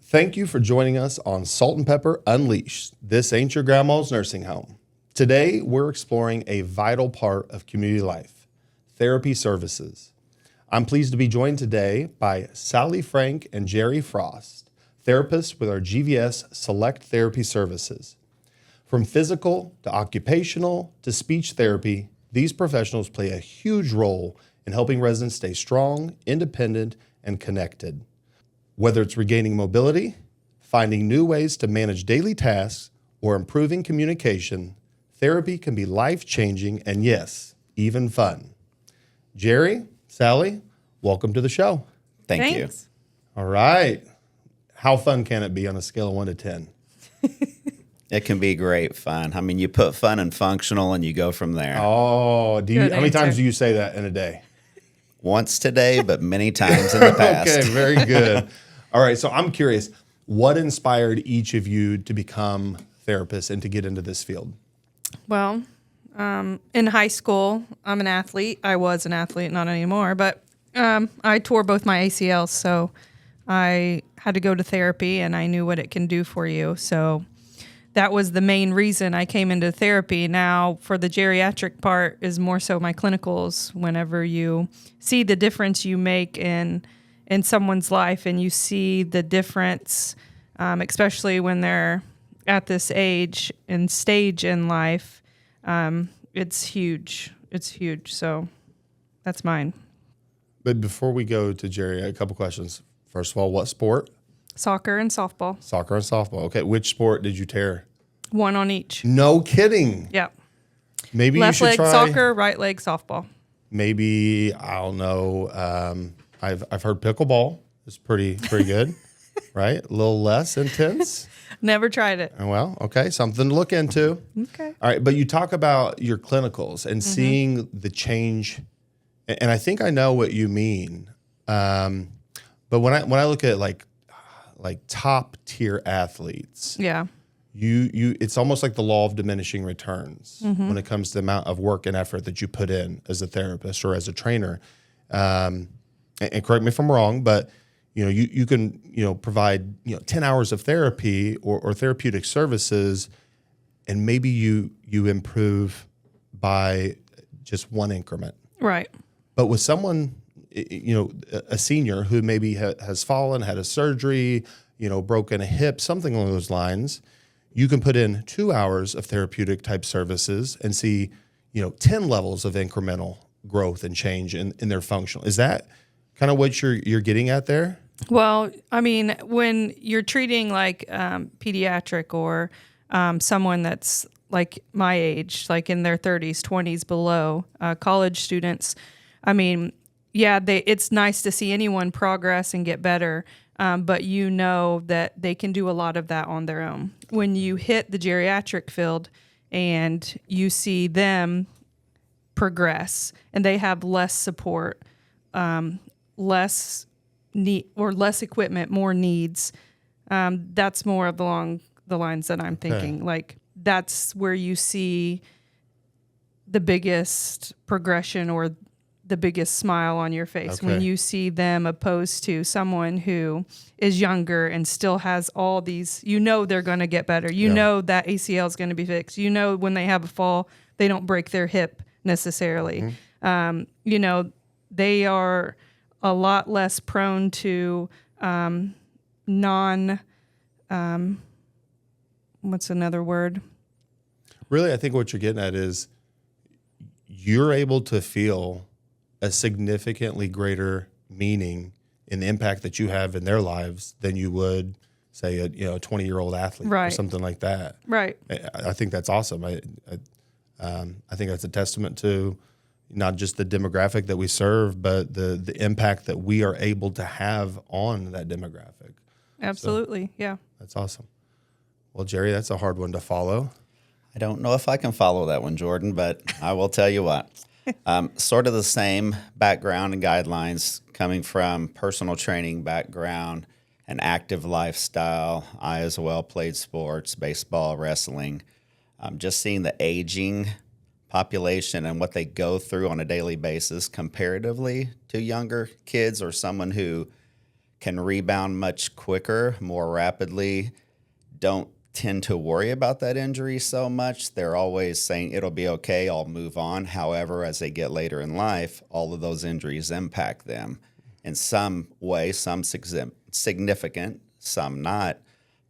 Thank you for joining us on Salt and Pepper Unleashed. This ain't your grandma's nursing home. Today, we're exploring a vital part of community life, therapy services. I'm pleased to be joined today by Sally Frank and Jerry Frost, therapists with our GVS Select Therapy Services. From physical to occupational to speech therapy, these professionals play a huge role in helping residents stay strong, independent, and connected. Whether it's regaining mobility, finding new ways to manage daily tasks, or improving communication, therapy can be life-changing and, yes, even fun. Jerry, Sally, welcome to the show. Thank you. All right. How fun can it be on a scale of 1 to 10? It can be great fun. I mean, you put fun and functional and you go from there. Oh, how many times do you say that in a day? Once today, but many times in the past. Okay, very good. All right, so I'm curious, what inspired each of you to become therapists and to get into this field? Well, in high school, I'm an athlete. I was an athlete, not anymore, but I tore both my ACLs, so I had to go to therapy, and I knew what it can do for you. So that was the main reason I came into therapy. Now, for the geriatric part is more so my clinicals. Whenever you see the difference you make in someone's life, and you see the difference, especially when they're at this age and stage in life, it's huge. It's huge. So that's mine. But before we go to Jerry, a couple questions. First of all, what sport? Soccer and softball. Soccer and softball. Okay, which sport did you tear? One on each. No kidding. Yep. Maybe Left you should leg try soccer, right leg softball. Maybe, I don't know. I've heard pickleball is pretty good, right? A little less intense. Never tried it. Well, okay, something to look into. Okay. All right, but you talk about your clinicals and seeing the change, and I think I know what you mean. But when I look at like top tier athletes, Yeah. you it's almost like the law of diminishing returns when it comes to the amount of work and effort that you put in as a therapist or as a trainer. And correct me if I'm wrong, but you can provide 10 hours of therapy or therapeutic services, and maybe you improve by just one increment. Right. But with someone, a senior who maybe has fallen, had a surgery, broken a hip, something along those lines, you can put in 2 hours of therapeutic type services and see, 10 levels of incremental growth and change in their functional. Is that kind of what you're getting at there? Well, I mean, when you're treating like pediatric or someone that's like my age, like in their 30s, 20s below, college students, I mean, yeah, it's nice to see anyone progress and get better, but that they can do a lot of that on their own. When you hit the geriatric field and you see them progress and they have less support, less need or less equipment, more needs, that's more along the lines that I'm thinking. Like that's where you see the biggest progression or the biggest smile on your face when you see them opposed to someone who is younger and still has all these, they're going to get better. That ACL is going to be fixed. When they have a fall, they don't break their hip necessarily. They are a lot less prone to what's another word? Really, I think what you're getting at is you're able to feel a significantly greater meaning in the impact that you have in their lives than you would, say, a 20-year-old athlete or something like that. Right. I think that's awesome. I think that's a testament to not just the demographic that we serve, but the impact that we are able to have on that demographic. Absolutely, yeah. That's awesome. Well, Jerry, that's a hard one to follow. I don't know if I can follow that one, Jordan, but I will tell you what. Sort of the same background and guidelines coming from personal training background, an active lifestyle. I as well played sports, baseball, wrestling. Just seeing the aging population and what they go through on a daily basis comparatively to younger kids or someone who can rebound much quicker, more rapidly, don't tend to worry about that injury so much. They're always saying, it'll be okay, I'll move on. However, as they get later in life, all of those injuries impact them in some way, some significant, some not.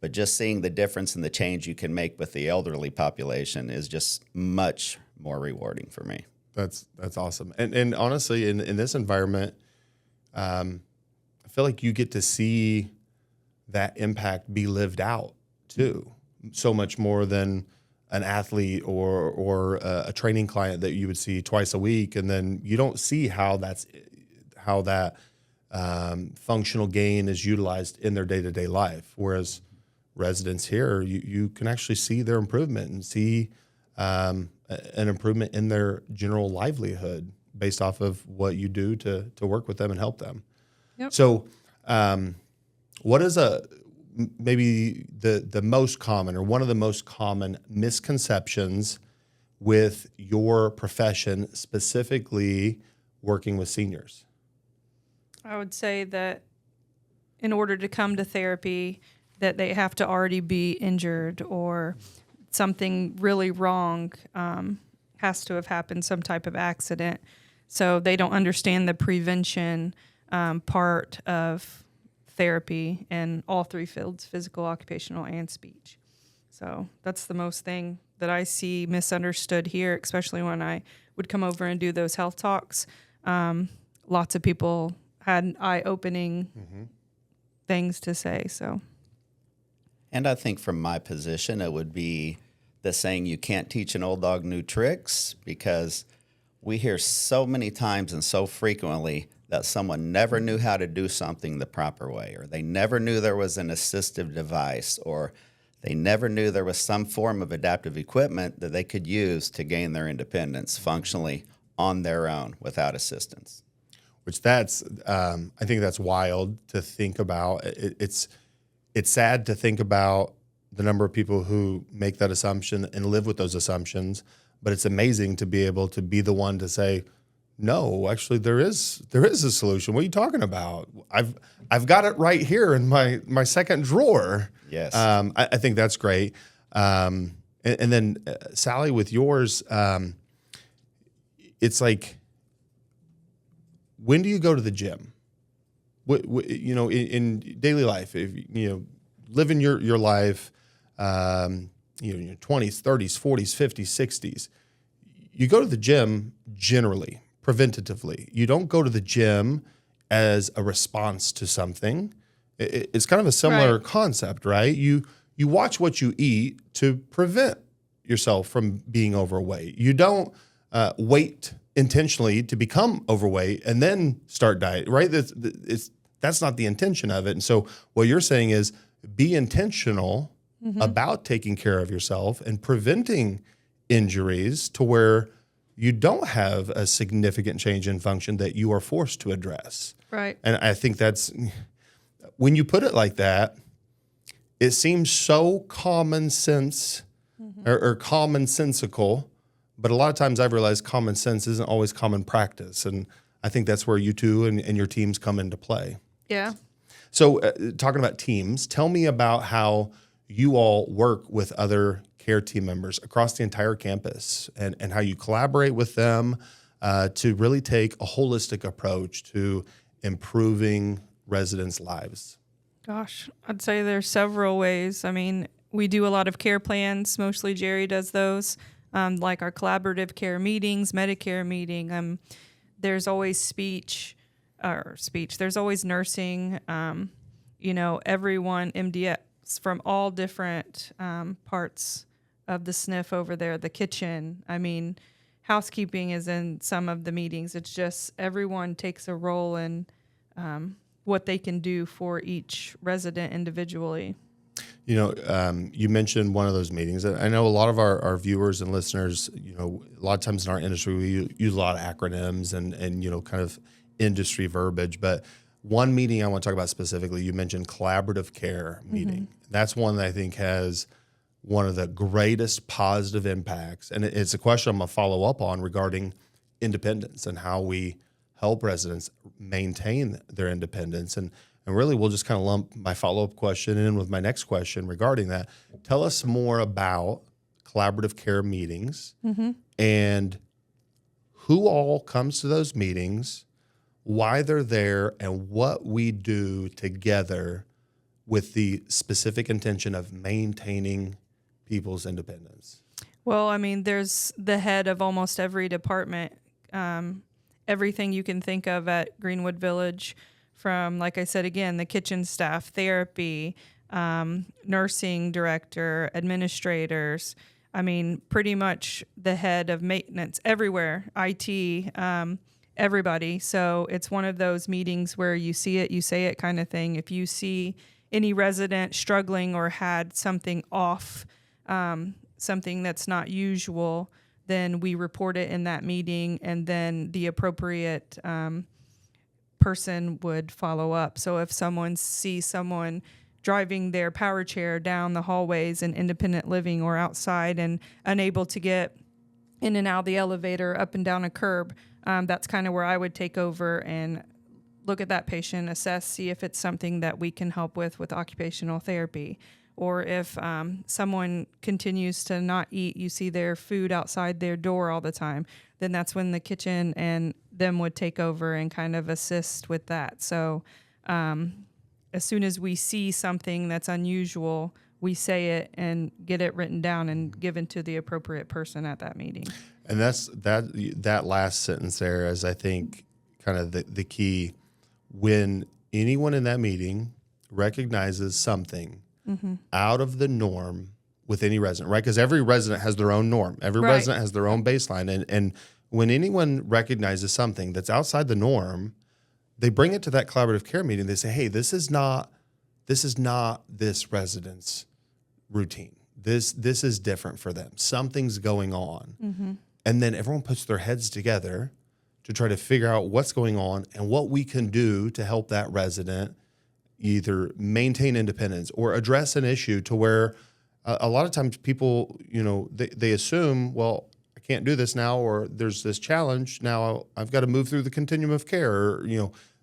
But just seeing the difference in the change you can make with the elderly population is just much more rewarding for me. That's awesome. And honestly, in this environment, I feel like you get to see that impact be lived out too, so much more than an athlete or a training client that you would see twice a week, and then you don't see how that functional gain is utilized in their day-to-day life. Whereas residents here, you can actually see their improvement and see an improvement in their general livelihood based off of what you do to work with them and help them. Yep. So what is maybe the most common or one of the most common misconceptions with your profession, specifically working with seniors? I would say that in order to come to therapy, that they have to already be injured or something really wrong has to have happened, some type of accident. So they don't understand the prevention part of therapy in all three fields, physical, occupational, and speech. So that's the most thing that I see misunderstood here, especially when I would come over and do those health talks. Lots of people had eye-opening things to say. So, and I think from my position, it would be the saying, you can't teach an old dog new tricks, because we hear so many times and so frequently that someone never knew how to do something the proper way, or they never knew there was an assistive device, or they never knew there was some form of adaptive equipment that they could use to gain their independence functionally on their own without assistance. Which I think that's wild to think about. It's sad to think about the number of people who make that assumption and live with those assumptions, but it's amazing to be able to be the one to say, no, actually there is a solution. What are you talking about? I've got it right here in my second drawer. Yes. I think that's great. And then Sally, with yours, it's like, when do you go to the gym? In daily life, if living your life, in your 20s, 30s, 40s, 50s, 60s, you go to the gym generally, preventatively. You don't go to the gym as a response to something. It's kind of a similar concept, right? You watch what you eat to prevent yourself from being overweight. You don't wait intentionally to become overweight and then start diet, right? That's not the intention of it. And so what you're saying is be intentional about taking care of yourself and preventing injuries to where you don't have a significant change in function that you are forced to address. right. And I think that's, when you put it like that, it seems so common sense or commonsensical. But a lot of times I've realized common sense isn't always common practice. And I think that's where you two and your teams come into play. Yeah. So talking about teams, tell me about how you all work with other care team members across the entire campus and how you collaborate with them to really take a holistic approach to improving residents' lives. Gosh, I'd say there's several ways. I mean, we do a lot of care plans. Mostly Jerry does those. Like our collaborative care meetings, Medicare meeting. There's always speech. There's always nursing. Everyone, MDS from all different parts of the SNF over there, the kitchen. I mean, housekeeping is in some of the meetings. It's just everyone takes a role in what they can do for each resident individually. You mentioned one of those meetings. I know a lot of our viewers and listeners, a lot of times in our industry, we use a lot of acronyms and kind of industry verbiage. But one meeting I want to talk about specifically, you mentioned collaborative care meeting. That's one that I think has one of the greatest positive impacts. And it's a question I'm going to follow up on regarding independence and how we help residents maintain their independence. And And really, we'll just kind of lump my follow-up question in with my next question regarding that. Tell us more about collaborative care meetings and who all comes to those meetings, why they're there, and what we do together with the specific intention of maintaining people's independence. Well, I mean, there's the head of almost every department, everything you can think of at Greenwood Village, from, like I said, again, the kitchen staff, therapy, nursing director, administrators. I mean, pretty much the head of maintenance everywhere, IT, everybody. So it's one of those meetings where you see it, you say it kind of thing. If you see any resident struggling or had something off, something that's not usual, then we report it in that meeting, and then the appropriate person would follow up. So if someone sees someone driving their power chair down the hallways in independent living or outside and unable to get in and out of the elevator, up and down a curb, that's kind of where I would take over and look at that patient, assess, see if it's something that we can help with occupational therapy. Or if someone continues to not eat, you see their food outside their door all the time, then that's when the kitchen and them would take over and kind of assist with that. So as soon as we see something that's unusual, we say it and get it written down and given to the appropriate person at that meeting. And that last sentence there is, I think, kind of the key. When anyone in that meeting recognizes something out of the norm with any resident, right? Because every resident has their own norm. Every resident has their own baseline. And when anyone recognizes something that's outside the norm, they bring it to that collaborative care meeting. They say, hey, this is not this resident's routine. This is different for them. Something's going on. And then everyone puts their heads together to try to figure out what's going on and what we can do to help that resident either maintain independence or address an issue to where a lot of times people, they assume, well, I can't do this now, or there's this challenge now, I've got to move through the continuum of care, or,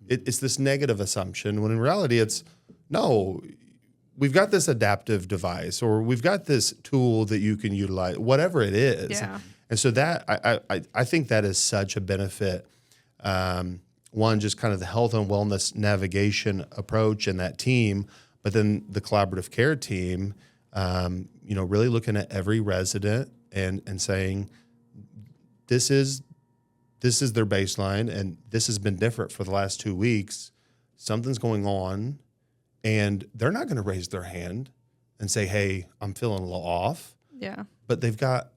it's this negative assumption, when in reality it's, no, we've got this adaptive device, or we've got this tool that you can utilize, whatever it is. Yeah. And so that, I think that is such a benefit. One, just kind of the health and wellness navigation approach and that team, but then the collaborative care team, really looking at every resident and saying, this is their baseline, and this has been different for the last 2 weeks. Something's going on, and they're not going to raise their hand and say, hey, I'm feeling a little off. Yeah. But they've got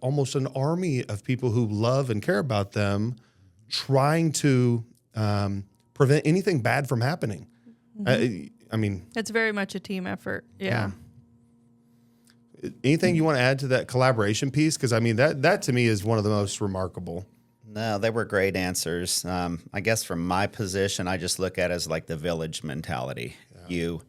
almost an army of people who love and care about them, trying to prevent anything bad from happening. I mean, it's very much a team effort. Yeah. Anything you want to add to that collaboration piece? Because, I mean, that to me is one of the most remarkable. No, they were great answers. I guess from my position, I just look at it as like the village mentality. Yeah. You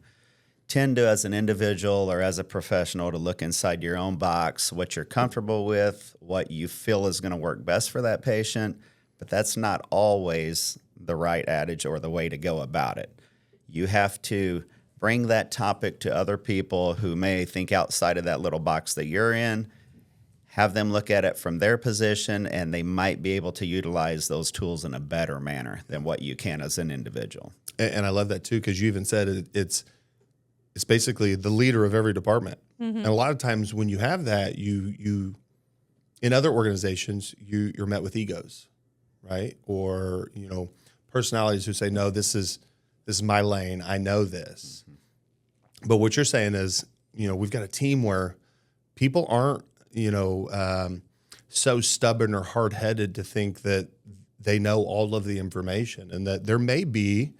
tend to, as an individual or as a professional, to look inside your own box, what you're comfortable with, what you feel is going to work best for that patient. But that's not always the right adage or the way to go about it. You have to bring that topic to other people who may think outside of that little box that you're in, have them look at it from their position, and they might be able to utilize those tools in a better manner than what you can as an individual. And I love that too, because you even said it's basically the leader of every department. And a lot of times when you have that, you in other organizations, you're met with egos, right? Or, personalities who say, no, this is my lane. I know this. But what you're saying is, we've got a team where people aren't, so stubborn or hard-headed to think that they know all of the information, and that there may be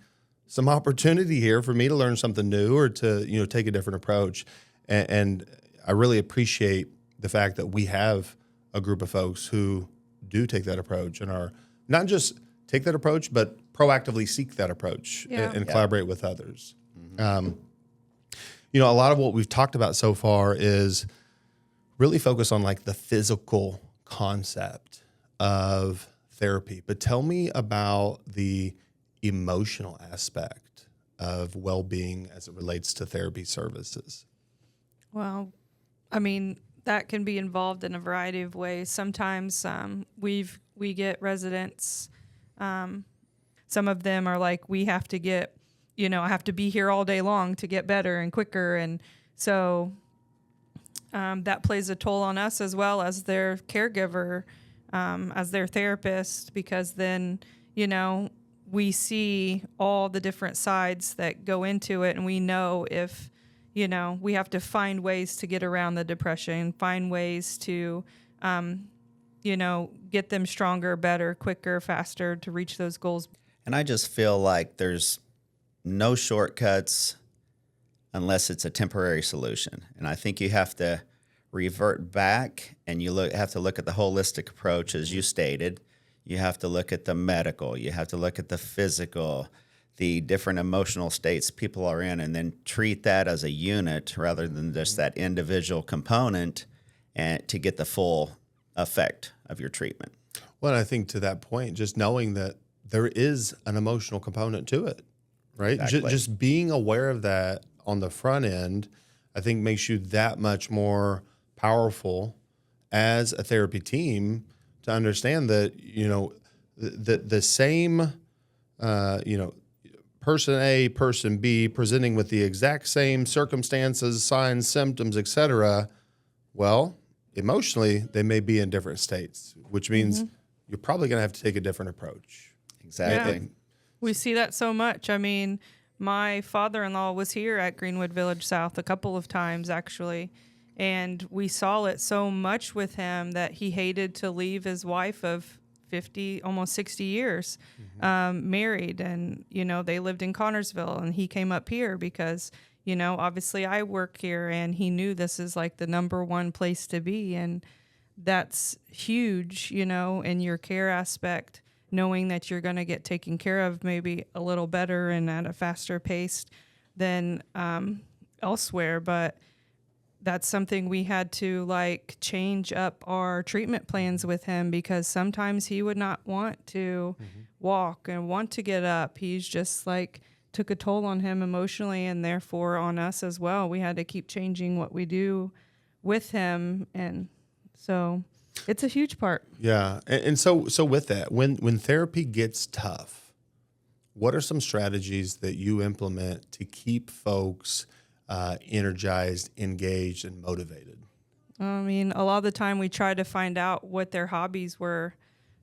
some opportunity here for me to learn something new or to, take a different approach. And I really appreciate the fact that we have a group of folks who do take that approach and are not just take that approach, but proactively seek that approach and collaborate with others. A lot of what we've talked about so far is really focus on like the physical concept of therapy. But tell me about the emotional aspect of well-being as it relates to therapy services? Well, I mean, that can be involved in a variety of ways. Sometimes we get residents. Some of them are like, we have to get, I have to be here all day long to get better and quicker, and so that plays a toll on us as well as their caregiver, as their therapist, because then we see all the different sides that go into it, and we know if we have to find ways to get around the depression, find ways to, get them stronger, better, quicker, faster to reach those goals. And I just feel like there's no shortcuts unless it's a temporary solution. And I think you have to revert back, and you have to look at the holistic approach, as you stated. You have to look at the medical, you have to look at the physical, the different emotional states people are in, and then treat that as a unit rather than just that individual component, and to get the full effect of your treatment. Well, I think to that point, just knowing that there is an emotional component to it, right? Exactly. Just being aware of that on the front end, I think makes you that much more powerful as a therapy team to understand that, the same, person A, person B presenting with the exact same circumstances, signs, symptoms, etc. Well, emotionally, they may be in different states, which means you're probably going to have to take a different approach. Exactly. Yeah. We see that so much. I mean, my father-in-law was here at Greenwood Village South a couple of times, actually, and we saw it so much with him that he hated to leave his wife of 50, almost 60 years, married. And, they lived in Connorsville, and he came up here because, obviously I work here, and he knew this is like the number one place to be. And that's huge, in your care aspect, knowing that you're going to get taken care of maybe a little better and at a faster pace than elsewhere. But that's something we had to change up our treatment plans with him, because sometimes he would not want to walk and want to get up. He's just took a toll on him emotionally, and therefore on us as well. We had to keep changing what we do with him. And so it's a huge part. Yeah. And so with that, when therapy gets tough, what are some strategies that you implement to keep folks energized, engaged, and motivated? I mean, a lot of the time we try to find out what their hobbies were,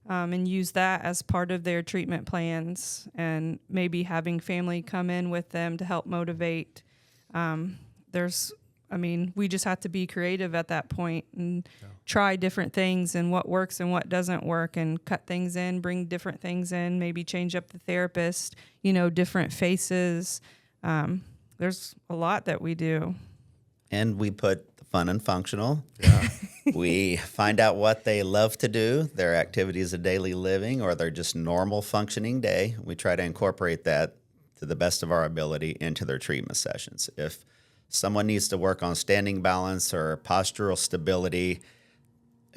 and use that as part of their treatment plans, and maybe having family come in with them to help motivate. We just have to be creative at that point and try different things and what works and what doesn't work, and cut things in, bring different things in, maybe change up the therapist, different faces. There's a lot that we do. And we put the fun and functional. Yeah. We find out what they love to do, their activities of daily living, or their just normal functioning day. We try to incorporate that to the best of our ability into their treatment sessions. If someone needs to work on standing balance or postural stability,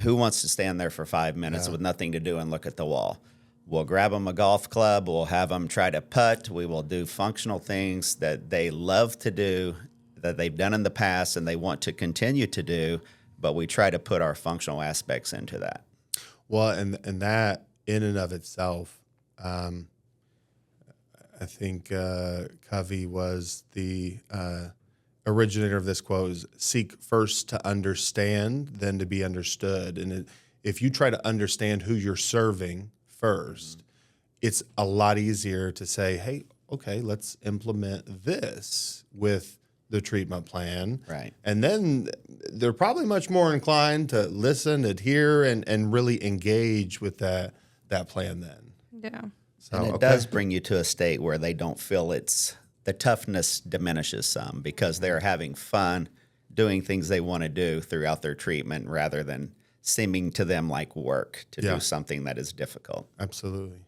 who wants to stand there for 5 minutes with nothing to do and look at the wall? We'll grab them a golf club. We'll have them try to putt. We will do functional things that they love to do, that they've done in the past and they want to continue to do, but we try to put our functional aspects into that. Well, and that in and of itself, I think Covey was the originator of this quote: is, seek first to understand, then to be understood. And if you try to understand who you're serving first, it's a lot easier to say, hey, okay, let's implement this with the treatment plan. Right. And then they're probably much more inclined to listen, adhere, and really engage with that plan then. Yeah. So, And it does bring you to a state where they don't feel the toughness diminishes some, because they're having fun doing things they want to do throughout their treatment, rather than seeming to them like work to do something that is difficult. Absolutely.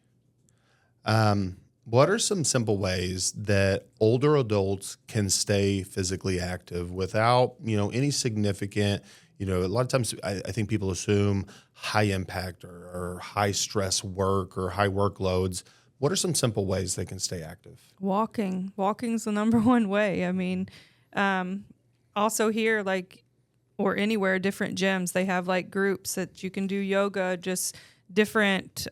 What are some simple ways that older adults can stay physically active without, any significant, a lot of times I think people assume high impact or high stress work or high workloads, What are some simple ways they can stay active? Walking's the number one way. I mean, also here, like, or anywhere, different gyms, they have like groups that you can do yoga, just different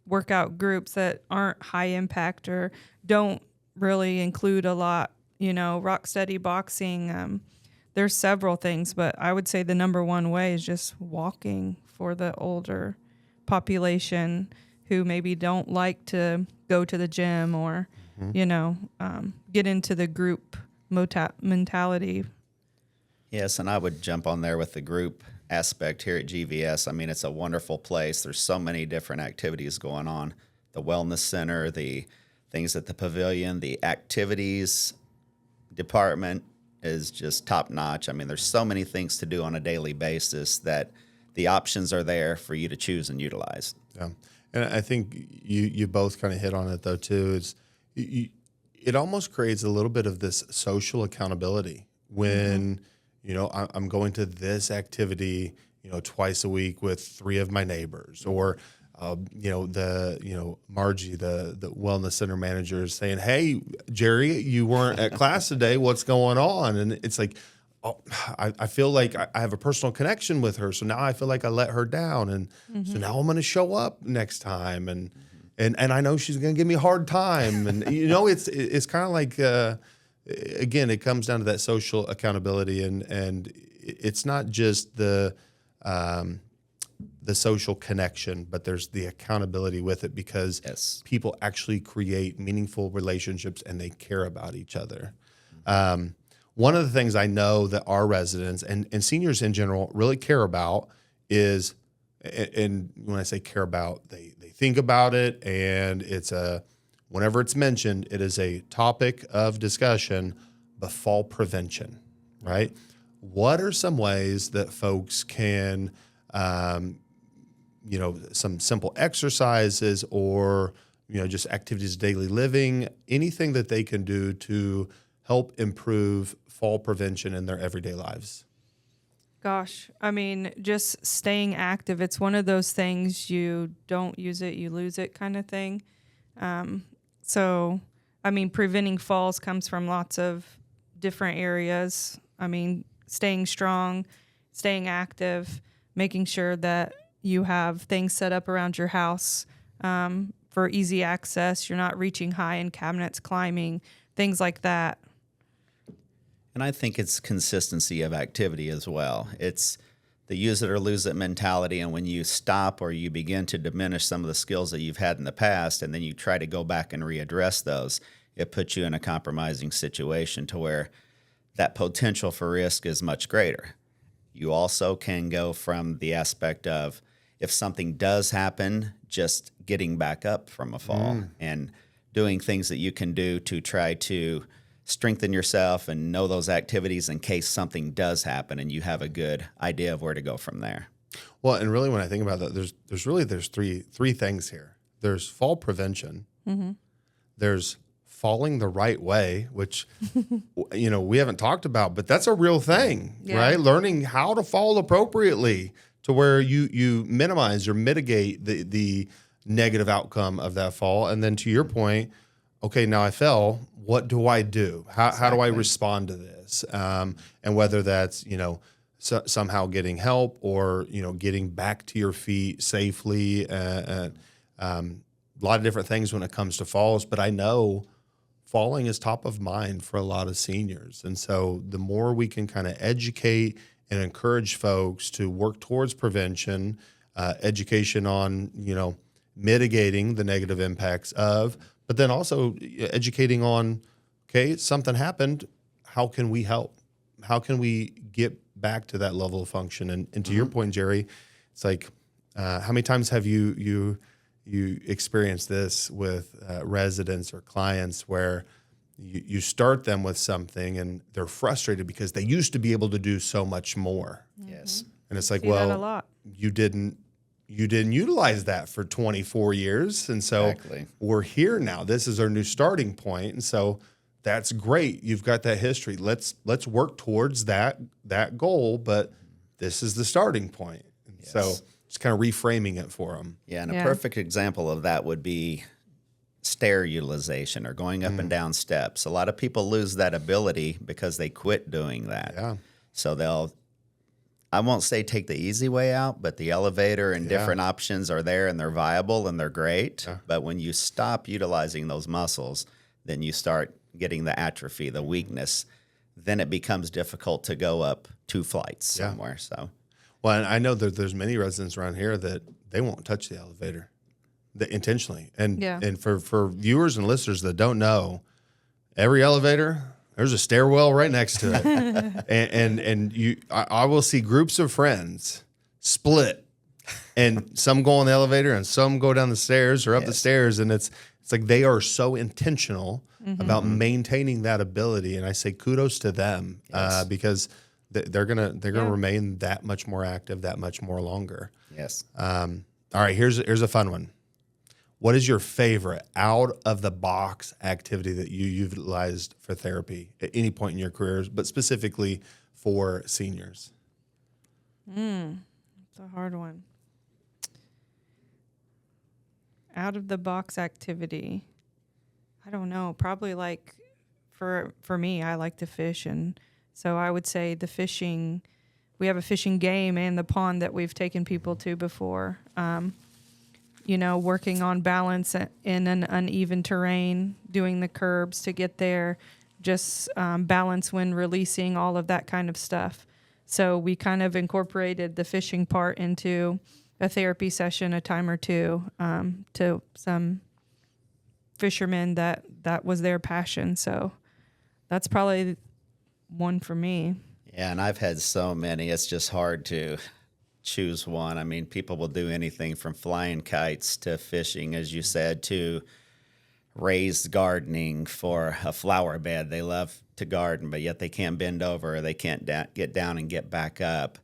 workout groups that aren't high impact or don't really include a lot, rock steady boxing. There's several things, but I would say the number one way is just walking for the older population who maybe don't like to go to the gym or, get into the group mentality. Yes, and I would jump on there with the group aspect here at GVS. I mean, it's a wonderful place. There's so many different activities going on. The wellness center, the things at the pavilion, the activities department is just top notch. I mean, there's so many things to do on a daily basis that the options are there for you to choose and utilize. Yeah. And I think you both kind of hit on it though too. It almost creates a little bit of this social accountability when, I'm going to this activity, twice a week with 3 of my neighbors, or Margie, the wellness center manager, is saying, "Hey, Jerry, you weren't at class today. What's going on?" And it's like, oh, I feel like I have a personal connection with her, so now I feel like I let her down, and so now I'm going to show up next time, and I know she's going to give me a hard time, and it's kind of like again, it comes down to that social accountability, and it's not just the social connection, but there's the accountability with it, because people actually create meaningful relationships and they care about each other. One of the things I know that our residents and seniors in general really care about is, and when I say care about, they think about it, and whenever it's mentioned, it is a topic of discussion, but fall prevention, right? What are some ways that folks can, some simple exercises or, just activities of daily living, anything that they can do to help improve fall prevention in their everyday lives? Gosh, I mean, just staying active. It's one of those things, you don't use it, you lose it kind of thing. So, I mean, preventing falls comes from lots of different areas. I mean, staying strong, staying active, making sure that you have things set up around your house for easy access. You're not reaching high in cabinets, climbing, things like that. And I think it's consistency of activity as well. It's the use it or lose it mentality. And when you stop or you begin to diminish some of the skills that you've had in the past, and then you try to go back and readdress those, it puts you in a compromising situation to where that potential for risk is much greater. You also can go from the aspect of, if something does happen, just getting back up from a fall and doing things that you can do to try to strengthen yourself and know those activities in case something does happen, and you have a good idea of where to go from there. Well, and really, when I think about that, there's three things here. There's fall prevention. There's falling the right way, which we haven't talked about, but that's a real thing, right? Learning how to fall appropriately to where you minimize or mitigate the negative outcome of that fall. And then to your point, okay, now I fell. What do I do? How do I respond to this? And whether that's, somehow getting help or, getting back to your feet safely, a lot of different things when it comes to falls. But I know falling is top of mind for a lot of seniors. And so the more we can kind of educate and encourage folks to work towards prevention, education on, mitigating the negative impacts of, but then also educating on, okay, something happened, how can we help? How can we get back to that level of function? And to your point, Jerry, it's like, how many times have you experienced this with residents or clients where you start them with something and they're frustrated because they used to be able to do so much more. Yes. And it's like, See that a well, lot. you didn't utilize that for 24 years. And so we're here now. This is our new starting point. And so that's great. You've got that history. Let's work towards that goal, but this is the starting point. So just kind of reframing it for them. Yeah, and a perfect example of that would be stair utilization or going up and down steps. A lot of people lose that ability because they quit doing that. Yeah. So they'll, I won't say take the easy way out, but the elevator and different options are there and they're viable and they're great. Yeah. But when you stop utilizing those muscles, then you start getting the atrophy, the weakness. Then it becomes difficult to go up 2 flights somewhere. So, Well, and I know that there's many residents around here that they won't touch the elevator intentionally. And for viewers and listeners that don't know, every elevator, there's a stairwell right next to it. I will see groups of friends split, and some go on the elevator and some go down the stairs or up the stairs. And it's like they are so intentional about maintaining that ability. And I say kudos to them because they're gonna remain that much more active, that much more longer. yes. All right, here's a fun one. What is your favorite out of the box activity that you utilized for therapy at any point in your careers, but specifically for seniors? It's a hard one. Out of the box activity. I don't know. Probably like for me, I like to fish, and so I would say the fishing. We have a fishing game and the pond that we've taken people to before. Working on balance in an uneven terrain, doing the curbs to get there, just balance when releasing, all of that kind of stuff. So we kind of incorporated the fishing part into a therapy session a time or two to some fishermen that was their passion. So that's probably one for me. Yeah, and I've had so many. It's just hard to choose one. I mean, people will do anything from flying kites to fishing, as you said, to raised gardening for a flower bed. They love to garden, but yet they can't bend over or they can't get down and get back up.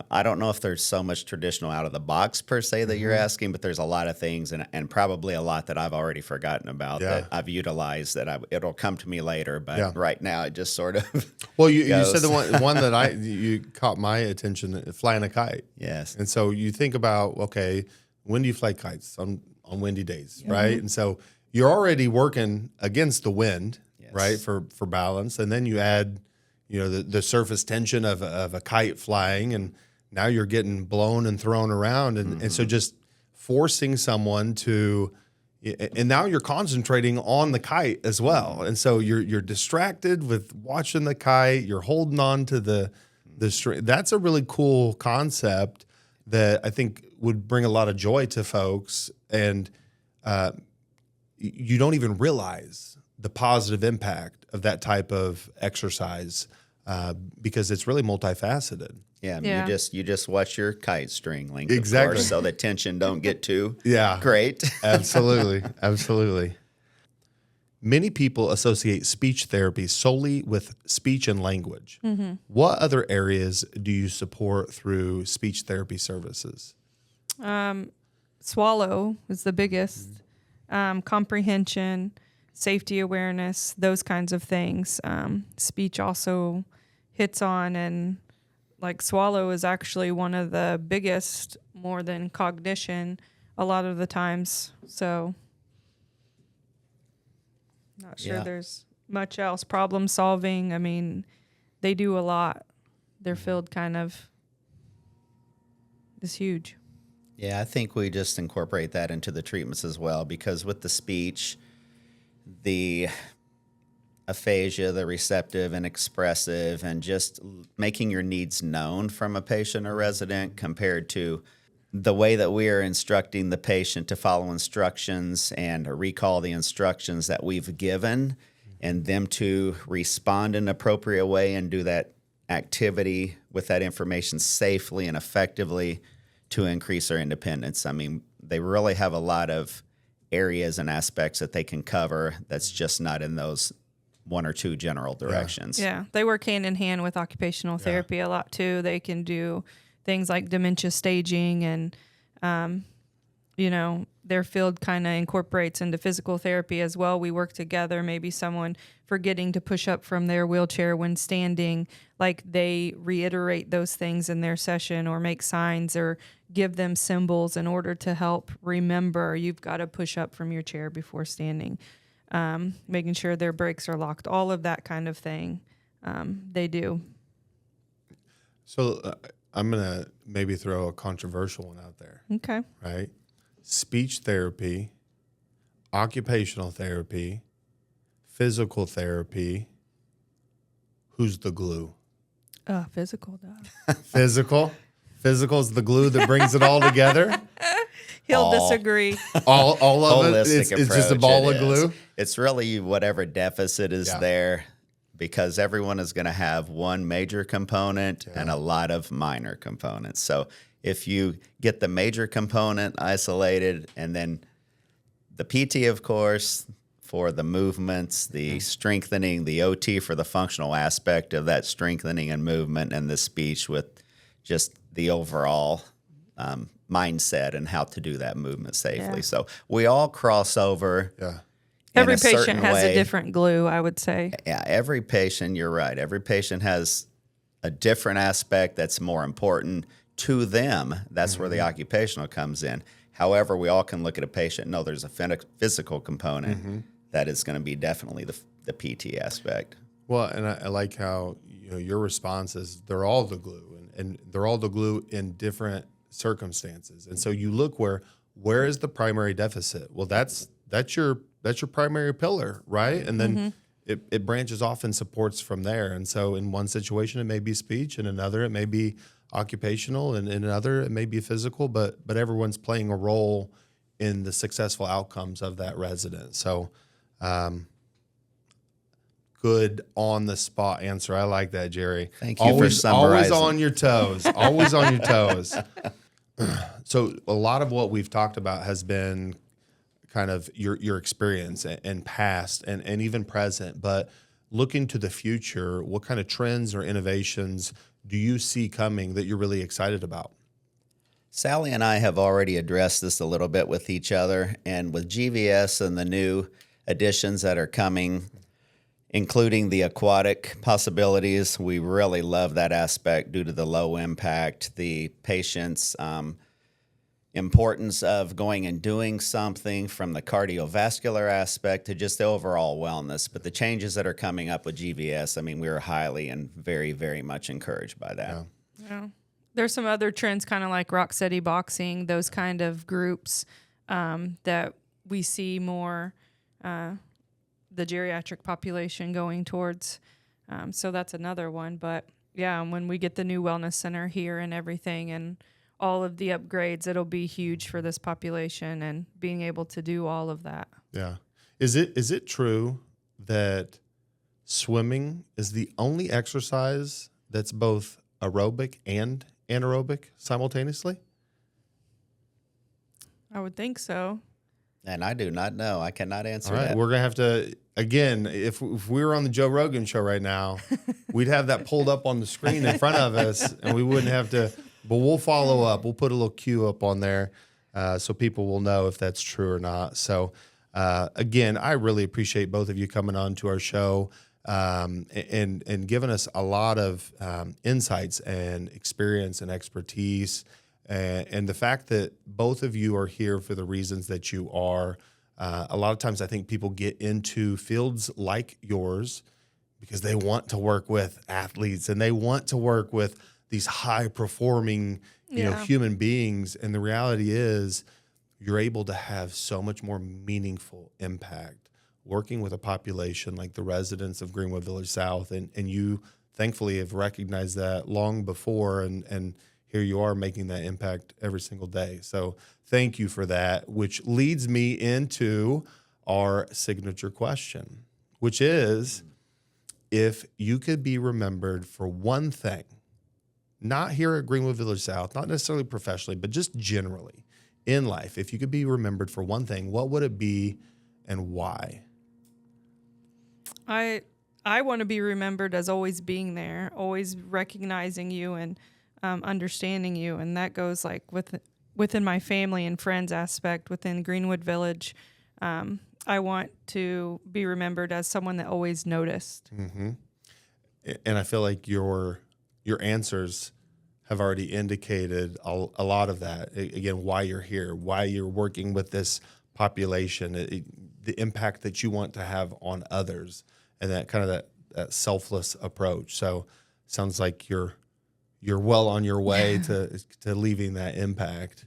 I don't know if there's so much traditional out of the box per se that you're asking, but there's a lot of things and probably a lot that I've already forgotten about that I've utilized that it'll come to me later. But right now it just sort of Well, you said the one that you caught my attention, flying a kite. Yes. And so you think about, okay, when do you fly kites? On windy days, right? And so you're already working against the wind, right, for balance. And then you add, the surface tension of a kite flying, and now you're getting blown and thrown around. And so just forcing someone to, and now you're concentrating on the kite as well. And so you're distracted with watching the kite, you're holding on to the string. That's a really cool concept that I think would bring a lot of joy to folks. And you don't even realize the positive impact of that type of exercise because it's really multifaceted. Yeah, you just watch your kite string length, Exactly. of course, so the tension don't get too great. Absolutely. Many people associate speech therapy solely with speech and language. What other areas do you support through speech therapy services? Swallow is the biggest. Comprehension, safety awareness, those kinds of things. Speech also hits on, and like swallow is actually one of the biggest, more than cognition a lot of the times. So not sure there's much else. Problem solving, I mean, they do a lot. Their field kind of is huge. Yeah, I think we just incorporate that into the treatments as well, because with the speech, the aphasia, the receptive and expressive, and just making your needs known from a patient or resident compared to the way that we are instructing the patient to follow instructions and recall the instructions that we've given, and them to respond in an appropriate way and do that activity with that information safely and effectively to increase their independence. I mean, they really have a lot of areas and aspects that they can cover that's just not in those one or two general directions. Yeah, they work hand in hand with occupational therapy a lot too. They can do things like dementia staging and, their field kind of incorporates into physical therapy as well. We work together, maybe someone forgetting to push up from their wheelchair when standing, like they reiterate those things in their session or make signs or give them symbols in order to help remember you've got to push up from your chair before standing. Making sure their brakes are locked, all of that kind of thing. They do. So I'm going to maybe throw a controversial one out there. Okay. Right? Speech therapy, occupational therapy, physical therapy. Who's the glue? Physical does. Physical? Physical is the glue that brings it all together? He'll disagree. All of it? Holistic It's just a approach, ball it of glue? is. It's really whatever deficit is Yeah. there, because everyone is going to have one major component and a lot of minor components. So if you get the major component isolated, and then the PT, of course, for the movements, the strengthening, the OT for the functional aspect of that strengthening and movement, and the speech with just the overall mindset and how to do that movement safely. Yeah. So we all cross over. Yeah. Every in a patient certain has way. a different glue, I would say. Yeah, every patient, you're right. Every patient has a different aspect that's more important to them. That's where the occupational comes in. However, we all can look at a patient and know there's a physical component that is going to be definitely the PT aspect. Well, and I like how your response is they're all the glue, and they're all the glue in different circumstances. And so you look where is the primary deficit? Well, that's your primary pillar, right? And then it branches off and supports from there. And so in one situation it may be speech, in another it may be occupational, and in another it may be physical, but everyone's playing a role in the successful outcomes of that resident. So good on the spot answer. I like that, Jerry. Thank you for summarizing. Always on your toes. Always on your toes. So a lot of what we've talked about has been kind of your experience and past and even present. But looking to the future, what kind of trends or innovations do you see coming that you're really excited about? Sally and I have already addressed this a little bit with each other, and with GVS and the new additions that are coming, including the aquatic possibilities, we really love that aspect due to the low impact, the patient's importance of going and doing something from the cardiovascular aspect to just the overall wellness. But the changes that are coming up with GVS, I mean, we are highly and very, very much encouraged by that. Yeah. There's some other trends, kind of like Rock Steady Boxing, those kind of groups that we see more the geriatric population going towards. So that's another one. But yeah, when we get the new wellness center here and everything and all of the upgrades, it'll be huge for this population and being able to do all of that. Yeah. Is it true that swimming is the only exercise that's both aerobic and anaerobic simultaneously? I would think so. And I do not know. I cannot answer All right, that. we're gonna have to again. If we were on the Joe Rogan show right now, we'd have that pulled up on the screen in front of us, and we wouldn't have to. But we'll follow up. We'll put a little cue up on there so people will know if that's true or not. So again, I really appreciate both of you coming on to our show and giving us a lot of insights and experience and expertise. And the fact that both of you are here for the reasons that you are, a lot of times I think people get into fields like yours because they want to work with athletes and they want to work with these high-performing, human beings. And the reality is you're able to have so much more meaningful impact working with a population like the residents of Greenwood Village South. And you thankfully have recognized that long before, and here you are making that impact every single day. So thank you for that, which leads me into our signature question, which is, if you could be remembered for one thing, not here at Greenwood Village South, not necessarily professionally, but just generally in life, if you could be remembered for one thing, what would it be and why? I want to be remembered as always being there, always recognizing you and understanding you, and that goes like within my family and friends aspect within Greenwood Village, I want to be remembered as someone that always noticed. And I feel like your answers have already indicated a lot of that. Again, why you're here, why you're working with this population, the impact that you want to have on others, and that kind of that selfless approach. So sounds like you're well on your way to leaving that impact.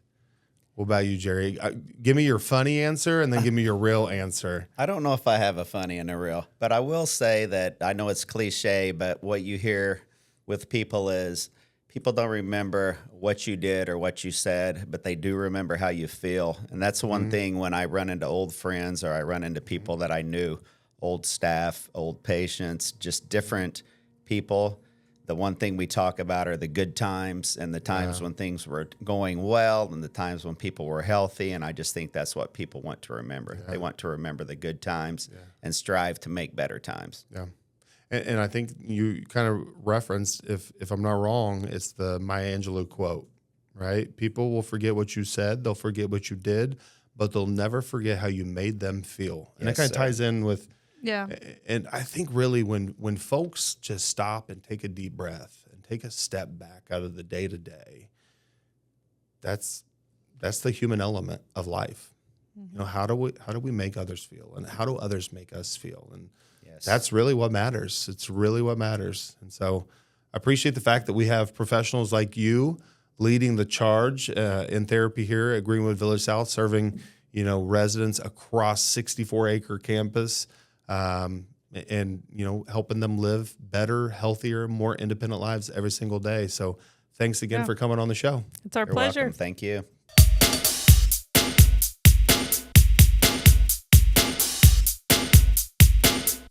What about you, Jerry? Give me your funny answer and then give me your real answer. I don't know if I have a funny and a real, but I will say that I know it's cliche, but what you hear with people is people don't remember what you did or what you said, but they do remember how you feel. And that's one thing when I run into old friends or I run into people that I knew, old staff, old patients, just different people. The one thing we talk about are the good times and the times when things were going well and the times when people were healthy. And I just think that's what people want to remember. They want to remember the good times and strive to make better times. Yeah. And I think you kind of referenced, if I'm not wrong, it's the Maya Angelou quote, right? People will forget what you said, they'll forget what you did, but they'll never forget how you made them feel. And that kind of ties in with, and I think really when folks just stop and take a deep breath and take a step back out of the day-to-day, that's the human element of life. You know, how do we make others feel, and how do others make us feel? And that's really what matters. It's really what matters. And so I appreciate the fact that we have professionals like you leading the charge in therapy here at Greenwood Village South, serving, residents across 64-acre campus, and, helping them live better, healthier, more independent lives every single day. So thanks again for coming on the show. It's our You're pleasure. welcome. Thank you.